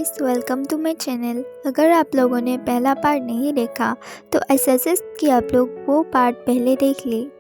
Guys, welcome to my channel. अगर आप लोगों ने पहला पार्ट नहीं देखा तो आई सजेस्ट कि आप लोग वो पार्ट पहले देख लें।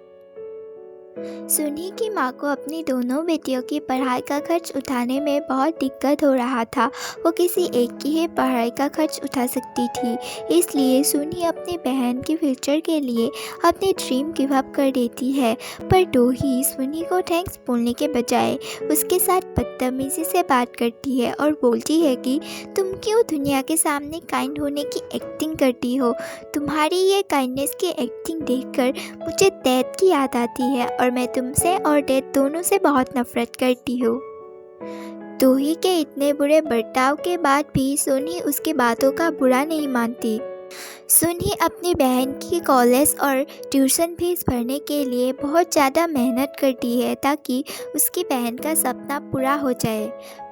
सुन्नी की माँ को अपनी दोनों बेटियों की पढ़ाई का खर्च उठाने में बहुत दिक्कत हो रहा था। वो किसी एक की ही पढ़ाई का खर्च उठा सकती थी, इसलिए सुन्नी अपनी बहन के फ्यूचर के लिए अपनी ड्रीम गिव अप कर देती है। पर डोही सुन्नी को थैंक्स बोलने के बजाय उसके साथ बदतमीजी से बात करती है और बोलती है कि तुम क्यों दुनिया के सामने काइंड होने की एक्टिंग करती हो। तुम्हारी ये काइंडनेस की एक्टिंग देखकर मुझे डैड की याद आती है और मैं तुमसे और डैड दोनों से बहुत नफरत करती हूँ। डोही के इतने बुरे बर्ताव के बाद भी सुन्नी उसकी बातों का बुरा नहीं मानती। सुन्नी अपनी बहन की कॉलेज और ट्यूशन फीस भरने के लिए बहुत ज़्यादा मेहनत करती है ताकि उसकी बहन का सपना पूरा हो जाए।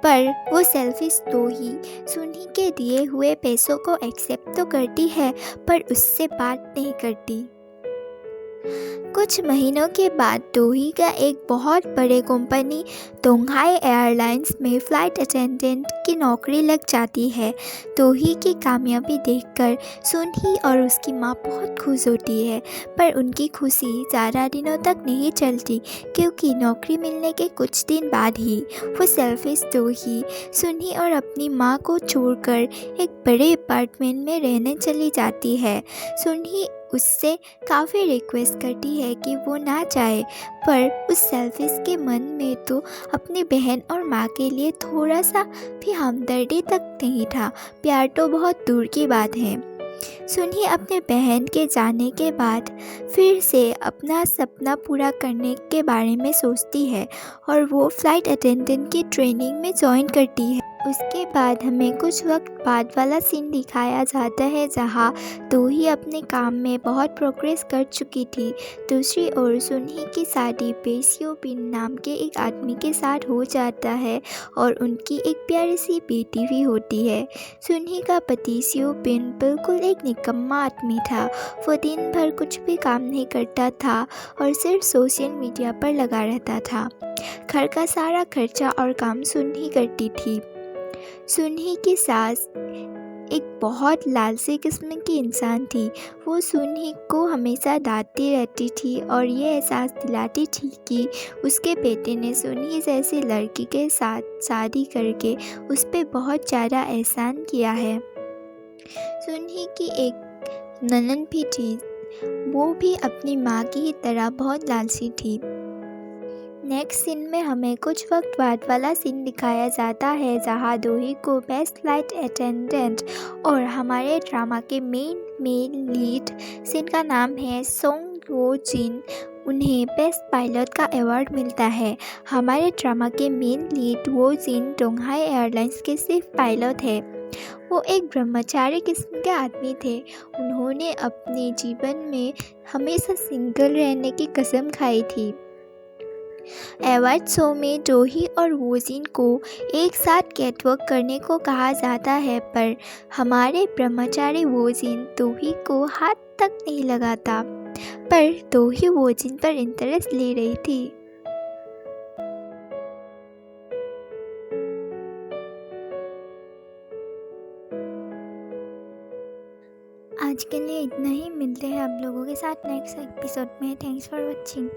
पर वो सेल्फिश डोही सुन्नी के दिए हुए पैसों को एक्सेप्ट तो करती है पर उससे बात नहीं करती। कुछ महीनों के बाद डोही का एक बहुत बड़े कंपनी डोंगहाई एयरलाइंस में फ़्लाइट अटेंडेंट की नौकरी लग जाती है। डोही की कामयाबी देखकर सुन्नी और उसकी माँ बहुत खुश होती है, पर उनकी खुशी ज़्यादा दिनों तक नहीं चलती क्योंकि नौकरी मिलने के कुछ दिन बाद ही वो सेल्फिश डोही सुन्नी और अपनी माँ को छोड़कर एक बड़े अपार्टमेंट में रहने चली जाती है। सुन्नी उससे काफ़ी रिक्वेस्ट करती है कि वो ना जाए, पर उस सेल्फिश के मन में तो अपनी बहन और माँ के लिए थोड़ा सा भी हमदर्दी तक नहीं था। प्यार तो बहुत दूर की बात है। सुन्नी अपने बहन के जाने के बाद फिर से अपना सपना पूरा करने के बारे में सोचती है और वो फ़्लाइट अटेंडेंट की ट्रेनिंग में ज्वाइन करती है। उसके बाद हमें कुछ वक्त बाद वाला सीन दिखाया जाता है जहाँ डोही अपने काम में बहुत प्रोग्रेस कर चुकी थी। दूसरी ओर सुन्नी की शादी पेसियो बिन नाम के एक आदमी के साथ हो जाता है और उनकी एक प्यारी सी बेटी भी होती है। सुन्नी का पति सियो बिन बिल्कुल एक निकम्मा आदमी था। वो दिन भर कुछ भी काम नहीं करता था और सिर्फ सोशल मीडिया पर लगा रहता था। घर का सारा खर्चा और काम सुन्नी करती थी। सुन्नी की सास एक बहुत लालची किस्म की इंसान थी। वो सुन्नी को हमेशा डांटती रहती थी और ये एहसास दिलाती थी कि उसके बेटे ने सुन्नी जैसी लड़की के साथ शादी करके उस पर बहुत ज़्यादा एहसान किया है। सुन्नी की एक ननद भी थी, वो भी अपनी माँ की ही तरह बहुत लालची थी। नेक्स्ट सीन में हमें कुछ वक्त बाद वाला सीन दिखाया जाता है जहाँ डोही को बेस्ट फ्लाइट अटेंडेंट और हमारे ड्रामा के मेन लीड जिनका नाम है सोंग यो जिन, उन्हें बेस्ट पायलट का अवार्ड मिलता है। हमारे ड्रामा के मेन लीड वो जिन डोंगहाई एयरलाइंस के सिर्फ पायलट है। वो एक ब्रह्मचारी किस्म के आदमी थे। उन्होंने अपने जीवन में हमेशा सिंगल रहने की कसम खाई थी। अवार्ड शो में डोही और वोजिन को एक साथ कैटवॉक करने को कहा जाता है, पर हमारे ब्रह्मचारी वोजिन डोही को हाथ तक नहीं लगाता, पर डोही वोजिन पर इंटरेस्ट ले रही थी। आज के लिए इतना ही। मिलते हैं आप लोगों के साथ नेक्स्ट एपिसोड में। Thanks for watching.